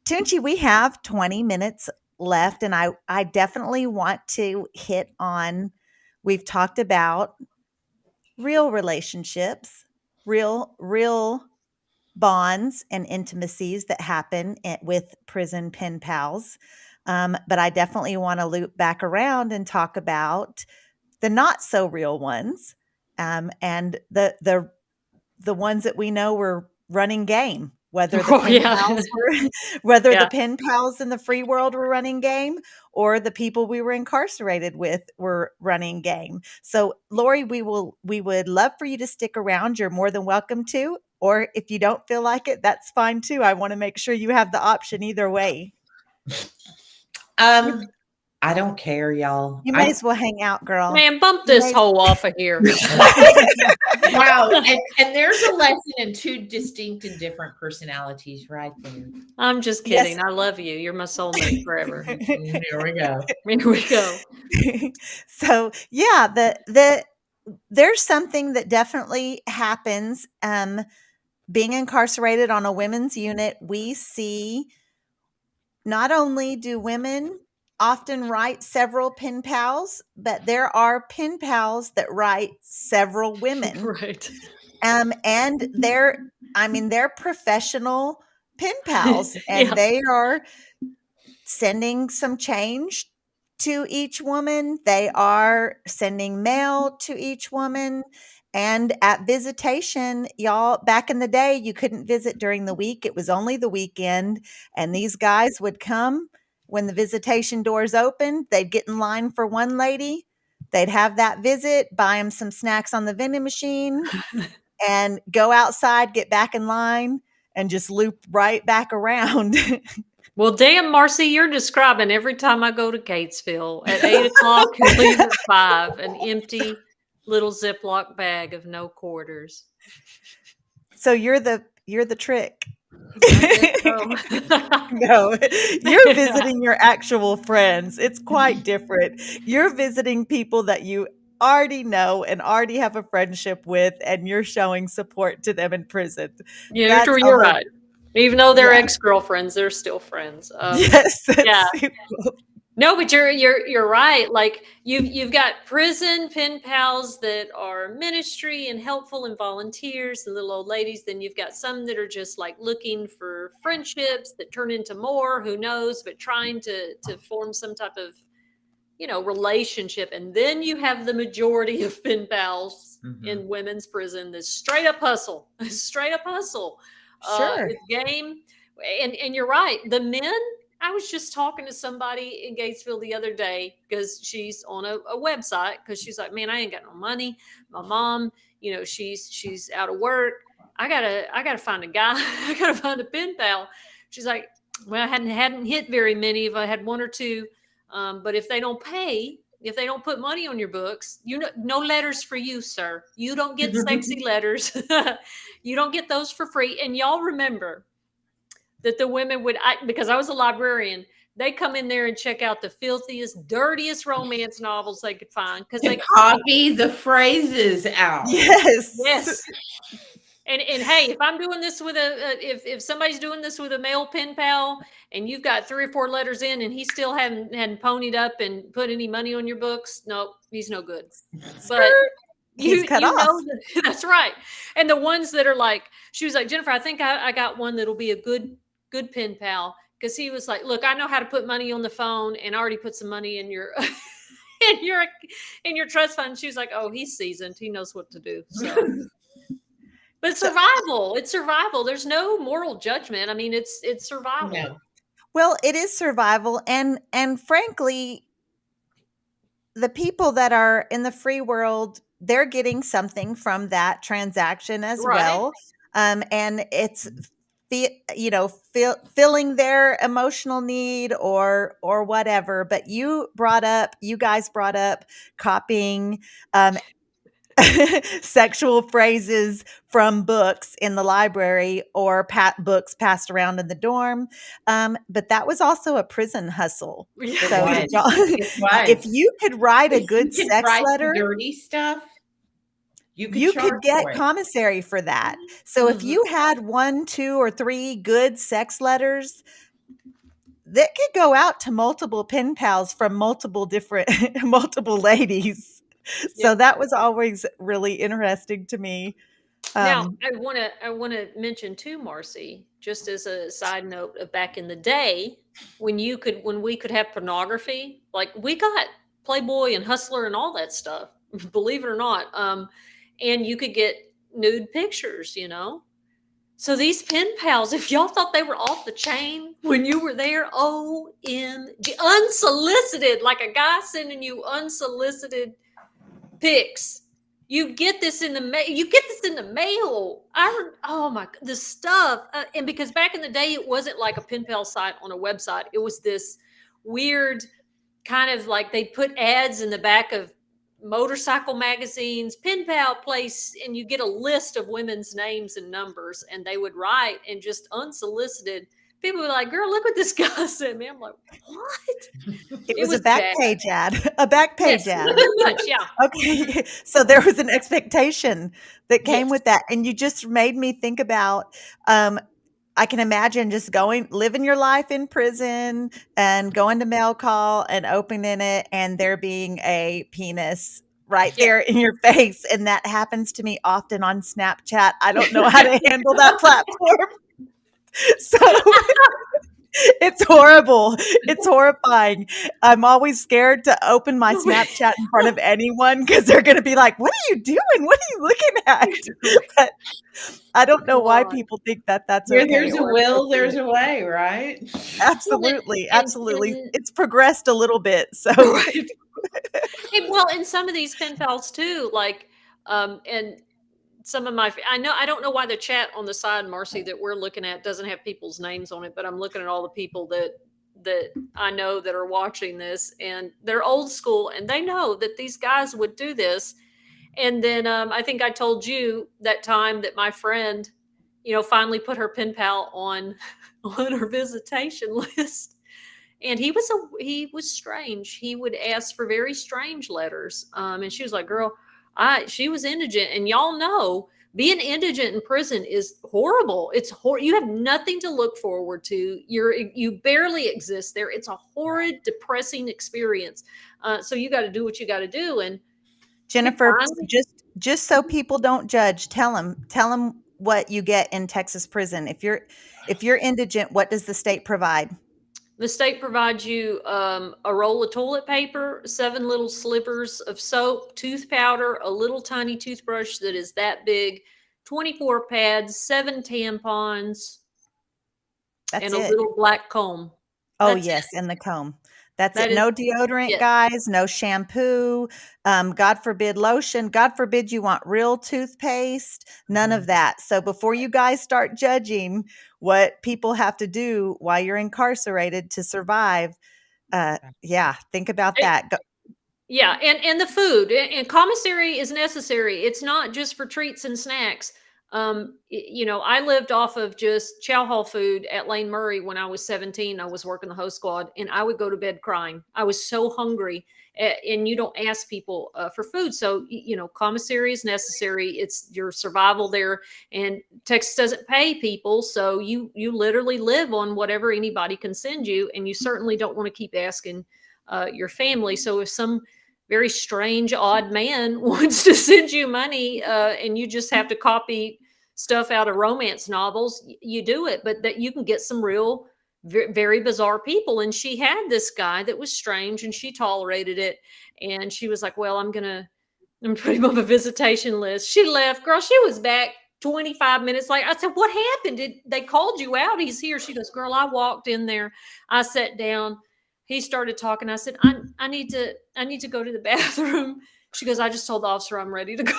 Tunchi, we have 20 minutes left, and I definitely want to hit on, we've talked about real relationships, real bonds and intimacies that happen with prison pen pals. But I definitely want to loop back around and talk about the not so real ones, and the ones that we know were running game. Whether the Oh pen yeah. pals were, whether the Yeah. pen pals in the free world were running game, or the people we were incarcerated with were running game. So, Lori, we would love for you to stick around. You're more than welcome to. Or if you don't feel like it, that's fine too. I want to make sure you have the option either way. You, I don't care, y'all. you may as well hang out, girl. Man, bump You this may. hole off of here. Wow. And there's a lesson in two distinct and different personalities right there. I'm just Yes. kidding. I love you. You're my soulmate forever. Here we go. Here we go. So yeah, there's something that definitely happens. Being incarcerated on a women's unit, we see not only do women often write several pen pals, but there are pen pals that write several women. Right. And they're professional pen pals, and Yeah. they are sending some change to each woman. They are sending mail to each woman. And at visitation, y'all, back in the day, you couldn't visit during the week. It was only the weekend. And these guys would come when the visitation doors opened. They'd get in line for one lady. They'd have that visit, buy them some snacks on the vending machine, and go outside, get back in line, and just loop right back around. Well, damn, Marcy, you're describing every time I go to Gatesville at 8 o'clock and leave at 5, an empty little Ziploc bag of no quarters. So you're the trick. I No, you're visiting your actual friends. It's quite different. You're visiting people that you already know and already have a friendship with, and you're showing support to them in prison. Yeah, That's a you're whole, right. Even though they're yeah. ex-girlfriends, they're still friends. Yes, that's Yeah. super cool. No, but you're right. Like you've got prison pen pals that are ministry and helpful and volunteers and little old ladies. Then you've got some that are just like looking for friendships that turn into more. Who knows? But trying to form some type of relationship. And then you have the majority of pen pals in women's prison. This straight up hustle, straight up hustle. Sure. It's game. And you're right. The men. I was just talking to somebody in Gatesville the other day because she's on a website because she's like, man, I ain't got no money. My mom, she's out of work. I gotta find a guy. I gotta find a pen pal. She's like, well, I hadn't hit very many. If I had one or two, but if they don't pay, if they don't put money on your books, no letters for you, sir. You don't get sexy letters. You don't get those for free. And y'all remember that the women would, because I was a librarian, they come in there and check out the filthiest, dirtiest romance novels they could find because they copy the phrases out. Yes. And hey, if I'm doing this with if somebody's doing this with a male pen pal and you've got 3 or 4 letters in and he still hadn't ponied up and put any money on your books, nope, he's no good. But he's cut off. Know that's right. And the ones that are like, she was like, Jennifer, I think I got one that'll be a good pen pal, because he was like, look, I know how to put money on the phone and I already put some money in your in your trust fund. She was like, oh, he's seasoned, he knows what to do. So but it's survival. It's survival. There's no moral judgment. I mean, it's survival. No. Well, it is survival, and frankly, the people that are in the free world, they're getting something from that transaction as well, and it's filling their emotional need or whatever. But you guys brought up copying sexual phrases from books in the library or books passed around in the dorm. But that was also a prison hustle. So if you could write a good sex letter, dirty stuff, you could get commissary for that. So if you had 1, 2, or 3 good sex letters, that could go out to multiple pen pals from multiple ladies. So that was always really interesting to me. Now, I want to mention too, Marcy, just as a side note, back in the day when we could have pornography, like we got Playboy and Hustler and all that stuff, believe it or not. And you could get nude pictures, So these pen pals, if y'all thought they were off the chain when you were there, OMG, unsolicited, like a guy sending you unsolicited pics. You get this in the mail. Oh my, the stuff. And because back in the day, it wasn't like a pen pal site on a website. It was this weird kind of like they put ads in the back of motorcycle magazines, pen pal place, and you get a list of women's names and numbers, and they would write, and just unsolicited. People were like, girl, look what this guy sent me. I'm like, what? It was a back page ad. A back page ad. Much, yeah. Okay. So there was an expectation that came with that. And you just made me think about, I can imagine just living your life in prison and going to mail call and opening it and there being a penis right there in your face. And that happens to me often on Snapchat. I don't know how to handle that platform. So it's horrible. It's horrifying. I'm always scared to open my Snapchat in front of anyone because they're going to be like, what are you doing? What are you looking at? But I don't know why people think that that's where okay. There's a will, there's a way, right? Absolutely. Absolutely. It's progressed a little bit. So, well, in some of these pen pals too, like, and some of I don't know why the chat on the side, Marcy, that we're looking at doesn't have people's names on it, but I'm looking at all the people that I know that are watching this, and they're old school, and they know that these guys would do this. And then I think I told you that time that my friend, finally put her pen pal on her visitation list. And he was strange. He would ask for very strange letters. And she was like, girl, she was indigent, and y'all know being indigent in prison is horrible. It's you have nothing to look forward to. You barely exist there. It's a horrid, depressing experience. So you got to do what you got to do. And Jennifer, just so people don't judge, tell them what you get in Texas prison. If you're indigent, what does the state provide? The state provides you a roll of toilet paper, 7 little slivers of soap, tooth powder, a little tiny toothbrush that is that big, 24 pads, 7 tampons, and a little black comb. That's yes, and the comb. That's it. No deodorant, guys. No shampoo. God forbid lotion. God forbid you want real toothpaste. None of that. So before you guys start judging what people have to do while you're incarcerated to survive, think about that. Yeah, and the food and commissary is necessary. It's not just for treats and snacks. I lived off of just chow hall food at Lane Murray when I was 17. I was working the host squad, and I would go to bed crying. I was so hungry, and you don't ask people for food, so commissary is necessary. It's your survival there, and Texas doesn't pay people, so you literally live on whatever anybody can send you, and you certainly don't want to keep asking your family. So if some very strange, odd man wants to send you money, and you just have to copy stuff out of romance novels, you do it. But that you can get some real, very bizarre people. And she had this guy that was strange, and she tolerated it. And she was like, "Well, I'm putting him on a visitation list." She left, girl. She was back 25 minutes later. I said, "What happened? Did they called you out? He's here." She goes, "Girl, I walked in there. I sat down. He started talking. I said, I need to go to the bathroom." She goes, "I just told the officer I'm ready to go."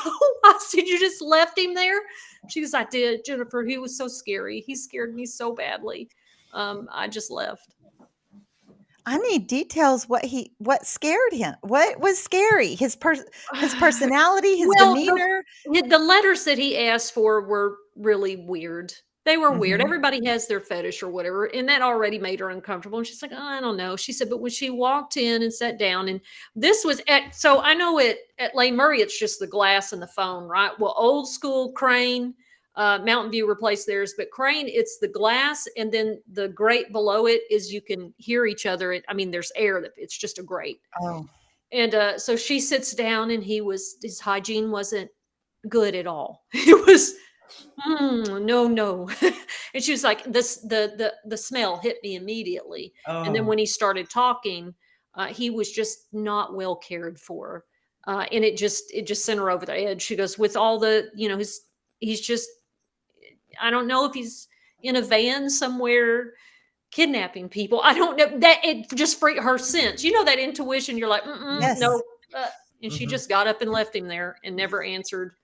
I said, "You just left him there?" She goes, "I did, Jennifer. He was so scary. He scared me so badly. I just left." I need details what scared him. What was scary? His personality, his Well, demeanor? the letters that he asked for were really weird. They were weird. Mhm. Everybody has their fetish or whatever, and that already made her uncomfortable. And she's like, "Oh, I don't know." She said, but when she walked in and sat down, and this was so I know at Lane Murray, it's just the glass and the phone, right? Well, old school Crane, Mountain View replaced theirs, but Crane, it's the glass, and then the grate below it is you can hear each other. I mean, there's air that it's just a grate. Oh. And so she sits down, and his hygiene wasn't good at all. It was no, no. And she was like, this the smell hit me immediately. And then Oh, when he started talking, he was just not well cared for. And it just sent her over the edge. She goes, with all the, he's just, I don't know if he's in a van somewhere kidnapping people. I don't know, that it just freaked her sense. That intuition. You're like, Yes. no. And she mhm. just got up and left him there and never answered.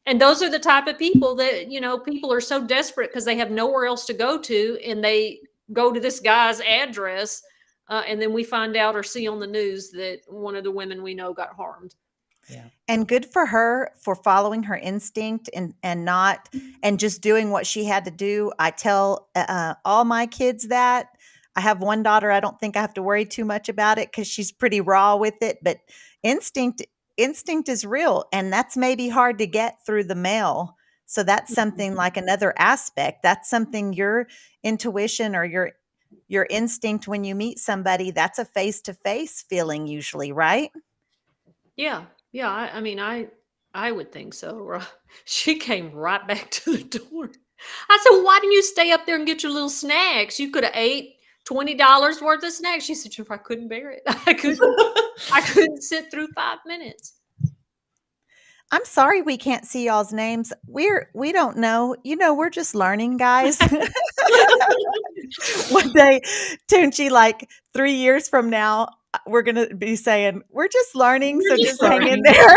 And those are the type of people that, people are so desperate because they have nowhere else to go to, and they go to this guy's address. And then we find out or see on the news that one of the women we know got harmed. Yeah. And good for her for following her instinct and not and just doing what she had to do. I tell all my kids that. I have one daughter. I don't think I have to worry too much about it because she's pretty raw with it. But instinct, instinct is real, and that's maybe hard to get through the mail. So that's something like another aspect. That's something your intuition or your instinct when you meet somebody. That's a face to face feeling usually, right? Yeah. Yeah. I mean, I would think so. She came right back to the door. I said, "Why didn't you stay up there and get your little snacks? You could have ate $20 worth of snacks." She said, "If I couldn't bear it, I couldn't sit through 5 minutes." I'm sorry we can't see y'all's names. We don't know. We're just learning, guys. One day, Tunchi, like 3 years from now, we're gonna be saying, "We're just learning, We're so just just hang in learning. there."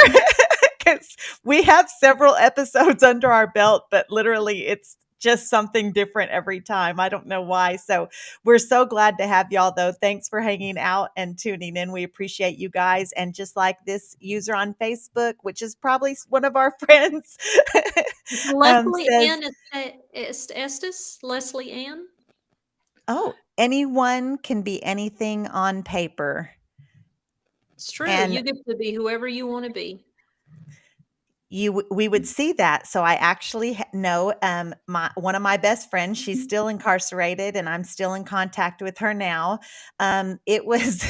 Because we have several episodes under our belt, but literally it's just something different every time. I don't know why. So we're so glad to have y'all, though. Thanks for hanging out and tuning in. We appreciate you guys. And just like this user on Facebook, which is probably one of our friends, Leslie says, Ann Estes, Leslie Ann. "Oh, anyone can be anything on paper." It's true. And You get to be whoever you want to be. we would see that. So I actually know my one of my best friends. She's still incarcerated, and I'm still in contact with her now. It was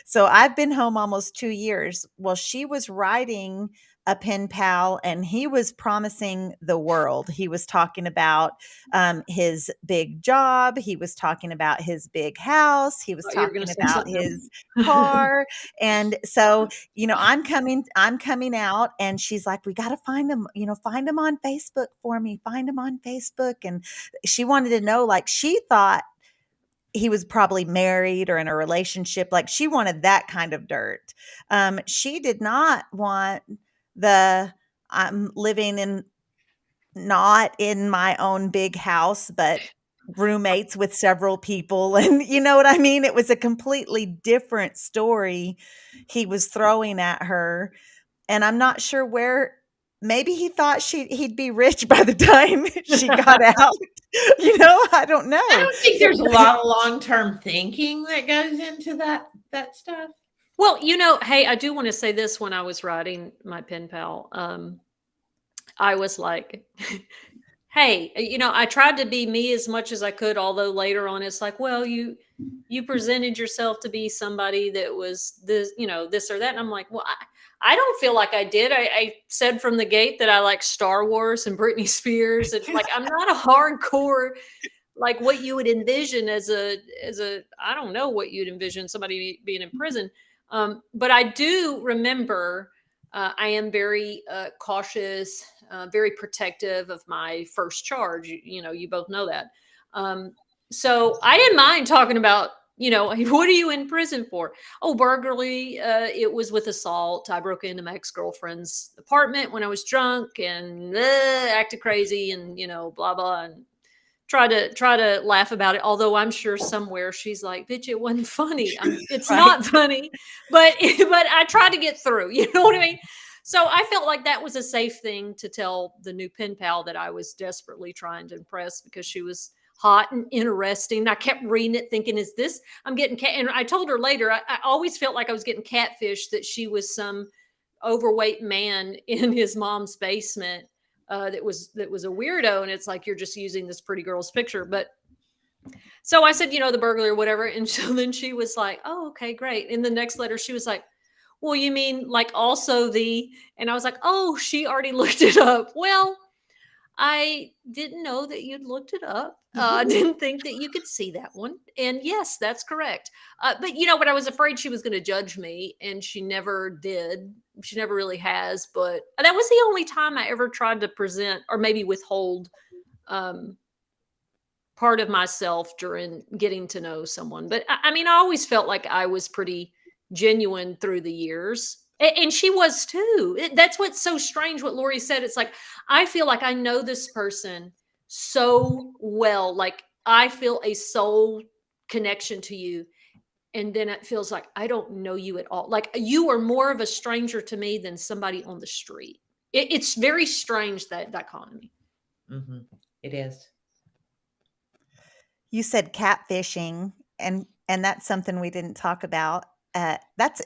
so I've been home almost 2 years. Well, she was writing a pen pal, and he was promising the world. He was talking about his big job. He was talking about his big house. He was Thought you were going talking to say about something his else. car. And so I'm coming out, and she's like, "We got to find him, find him on Facebook for me, find him on Facebook." And she wanted to know, like, she thought he was probably married or in a relationship. Like, she wanted that kind of dirt. She did not want the I'm living in not in my own big house, but roommates with several people, and you know what I mean? It was a completely different story he was throwing at her, and I'm not sure where. Maybe he thought he'd be rich by the time she got out. I don't I know. don't think there's a lot of long-term thinking that goes into that stuff. Well, hey, I do want to say this. When I was writing my pen pal, I was like, hey, I tried to be me as much as I could, although later on it's like, well, you presented yourself to be somebody that was this, this or that. And I'm like, well, I don't feel like I did. I said from the gate that I like Star Wars and Britney Spears. And like, I'm not a hardcore, like what you would envision as a, I don't know what you'd envision somebody being in prison. But I do remember, I am very cautious, very protective of my first charge. You both know that. So I didn't mind talking about, what are you in prison for? Oh, burglary. It was with assault. I broke into my ex-girlfriend's apartment when I was drunk and acted crazy and, blah, blah. And try to laugh about it. Although I'm sure somewhere she's like, bitch, it wasn't funny. It's Right. not funny, but I tried to get through, you know what I mean? So I felt like that was a safe thing to tell the new pen pal that I was desperately trying to impress because she was hot and interesting. I kept reading it thinking, is this, I'm getting cat. And I told her later, I always felt like I was getting catfish, that she was some overweight man in his mom's basement that was a weirdo, and it's like, you're just using this pretty girl's picture. But so I said, the burglar or whatever, and so then she was like, oh, okay, great. In the next letter she was like, well, you mean like also the, and I was like, oh, she already looked it up. Well, I didn't know that you'd looked it up. I didn't think that you could see that one. And yes, that's correct. But I was afraid she was going to judge me, and she never did. She never really has. But that was the only time I ever tried to present or maybe withhold um, part of myself during getting to know someone. But I mean, I always felt like I was pretty genuine through the years. And she was too. That's what's so strange what Lori said. It's like, I feel like I know this person so well. Like, I feel a soul connection to you. And then it feels like I don't know you at all. Like, you are more of a stranger to me than somebody on the street. It's very strange, that dichotomy. Mm-hmm. It is. You said catfishing, and that's something we didn't talk about. That's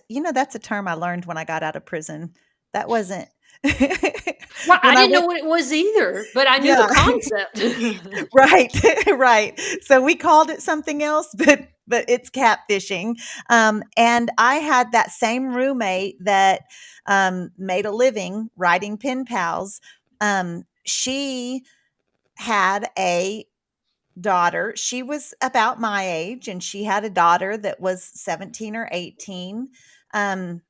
a term I learned when I got out of prison. That wasn't Well, I when I didn't know went. what it was either, but I knew the Yeah. concept. Right, right. So we called it something else, but it's catfishing. And I had that same roommate that made a living writing pen pals. She had a daughter. She was about my age, and she had a daughter that was 17 or 18. Um,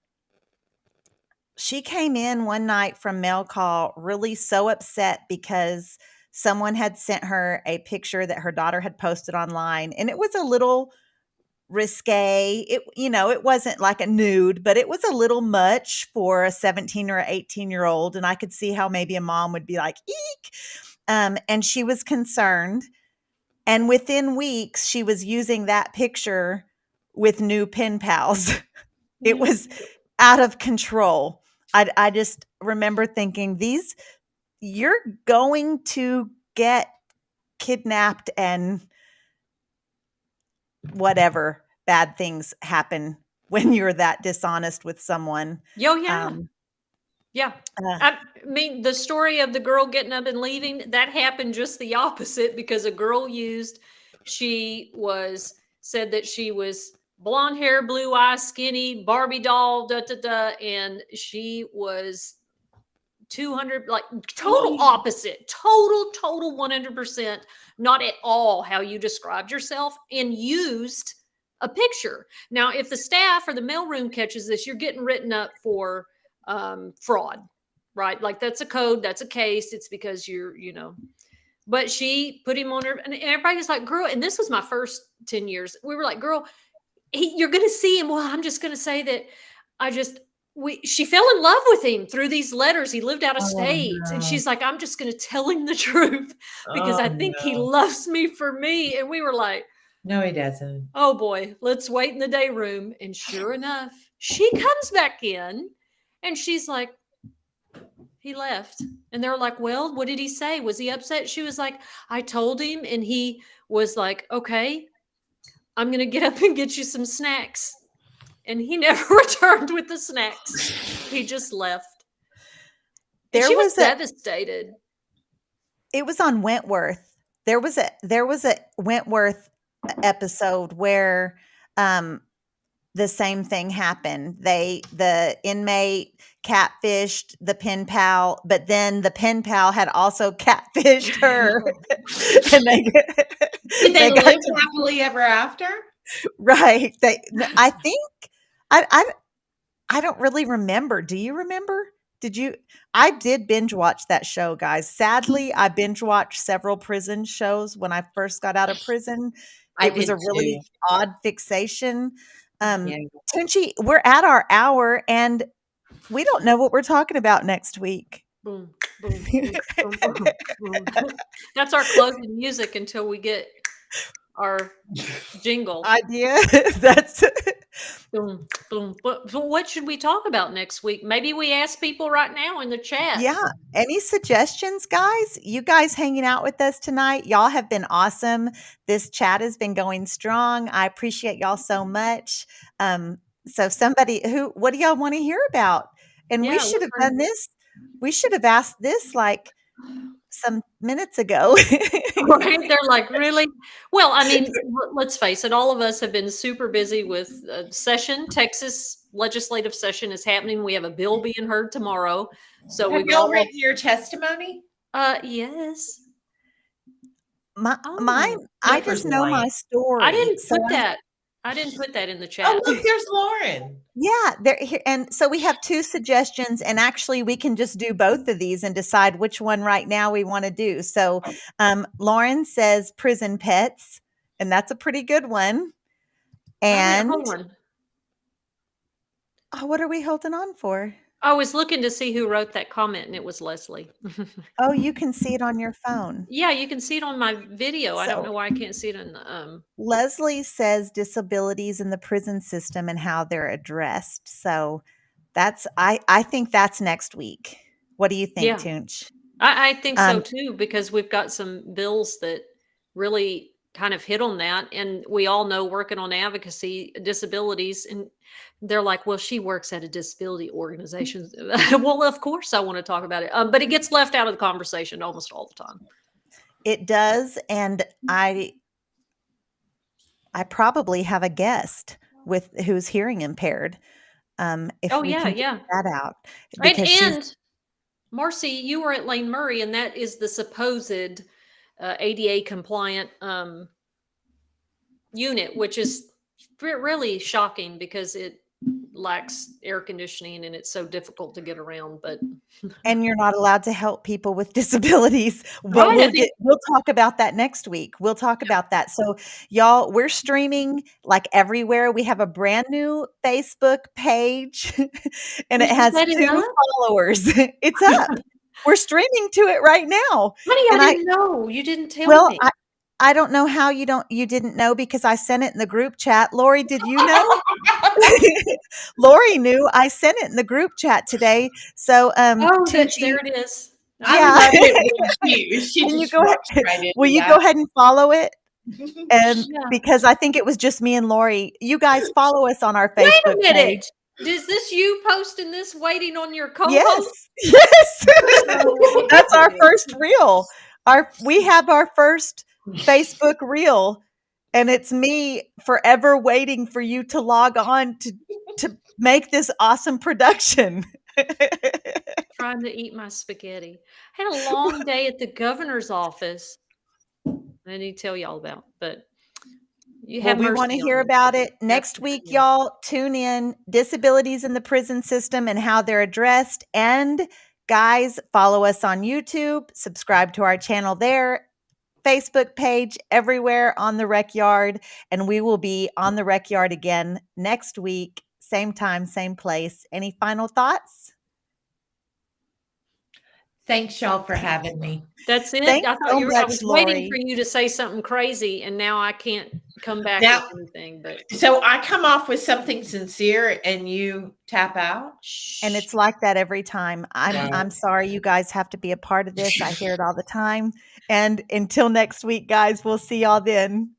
she came in one night from mail call really so upset because someone had sent her a picture that her daughter had posted online, and it was a little risque. It wasn't like a nude, but it was a little much for a 17 or 18-year-old, and I could see how maybe a mom would be like, eek. And she was concerned, and within weeks she was using that picture with new pen pals. It Yeah. was out of control. I just remember thinking, you're going to get kidnapped and whatever bad things happen when you're that dishonest with someone. Yo, yeah. Um, Yeah. uh, I mean, the story of the girl getting up and leaving, that happened just the opposite, because a girl said that she was blonde hair, blue eyes, skinny, Barbie doll, da da da, and she was 200, like total opposite, total 100%, not at all how you described yourself, and used a picture. Now, if the staff or the mailroom catches this, you're getting written up for fraud, right? Like, that's a code, that's a case. It's because but she put him on her, and everybody's like, girl, and this was my first 10 years. We were like, girl, you're going to see him. Well, I'm just going to say that I just, she fell in love with him through these letters. He lived out of Oh, state, and no. she's like, I'm just going to tell him the truth because Oh, I think he no. loves me for me. And we were like, No, he doesn't. oh boy, let's wait in the day room. And sure enough, she comes back in and she's like, he left. And they're like, well, what did he say? Was he upset? She was like, I told him, and he was like, okay, I'm going to get up and get you some snacks. And he never returned with the snacks. He just left. And There she was was a devastated. It was on Wentworth. There was a Wentworth episode where the same thing happened. The inmate catfished the pen pal, but then the pen pal had also catfished her, and Did they they got live to happily ever after? right. I think I I don't really remember. Do you remember? Did you? I did binge watch that show, guys. Sadly, I binge watched several prison shows when I first got out of prison. I It was a did really too. odd fixation. Yeah. Tunchi, we're at our hour and we don't know what we're talking about next week. Boom, boom, boom, boom, boom, boom. That's our closing music until we get our jingle. Idea. That's Boom, boom. But what should we talk about next week? Maybe we ask people right now in the chat. yeah. Any suggestions, guys? You guys hanging out with us tonight? Y'all have been awesome. This chat has been going strong. I appreciate y'all so much. So somebody what do y'all want to hear about? And we Yeah, should have let's done this. We should have asked this like some minutes ago. right? They're like, really? Well, I mean, let's face it, all of us have been super busy with session. Texas legislative session is happening. We have a bill being heard tomorrow. So Have we've y'all all, written your testimony? yes. Mine, Oh, I Jennifer's just know my lying. I story. didn't So put that. I didn't put that in the Oh, chat. look, there's Lauren. yeah, there here and so we have 2 suggestions, and actually we can just do both of these and decide which one right now we wanna do. So, Lauren says prison pets, and that's a pretty good one. And Hold on. oh, what are we holding on for? I was looking to see who wrote that comment, and it was Leslie. Oh, you can see it on your phone. Yeah, you can see it on my video. I don't So, know why I can't see it in the Leslie says disabilities in the prison system and how they're addressed. So, that's I think that's next week. What do you think, yeah. Tunch? I think so Um, too, because we've got some bills that really kind of hit on that. And we all know working on advocacy, disabilities, and they're like, well, she works at a disability organization. Well, of course I want to talk about it. But it gets left out of the conversation almost all the time. it does, and I probably have a guest with who's hearing impaired, if Oh, we yeah, can get yeah. that out And, because she's and Marcy, you were at Lane Murray, and that is the supposed ADA compliant unit, which is really shocking because it lacks air conditioning and it's so difficult to get around. But and you're not allowed to help people with disabilities, but right, I think we'll talk about that next week. We'll talk about that. So, y'all, we're streaming, like, everywhere. We have a brand new Facebook page, and it is has that 2 enough? followers. It's up. We're streaming to it right now, Honey, I and didn't know. You didn't tell well, me. I don't know how you didn't know because I sent it in the group chat. Lori, did you know? Lori knew. I sent it in the group chat today. So, Oh, Tunchi, there it is. I yeah. love it when she Can you just go walks ahead? right Will into you go that. ahead and follow it? And Yeah. because I think it was just me and Lori. You guys follow us on our Wait a Facebook page. minute. Is this you posting this waiting on your co-host? Yes. Yes. Oh, That's our first reel. We have our first Facebook reel, and it's me forever waiting for you to log on to make this awesome production. Trying to eat my spaghetti. I had a long day at the governor's office. I need to tell y'all about, but you Well, have we want to mercy hear on me. about it Have next week, mercy on me. y'all. Tune in. Disabilities in the prison system and how they're addressed. And guys, follow us on YouTube, subscribe to our channel there, Facebook page, everywhere on the Rec Yard. And we will be on the Rec Yard again next week, same time, same place. Any final thoughts? Thanks, y'all, for having me. That's it. Thanks I thought so you were. I much, was waiting for Lori. you to say something crazy, and now I can't come back Now, with anything. But so I come off with something sincere, and you tap out. And shh. it's like that every time. Right. I'm sorry you guys have to be a part of this. I hear it all the time. And until next week, guys, we'll see y'all then.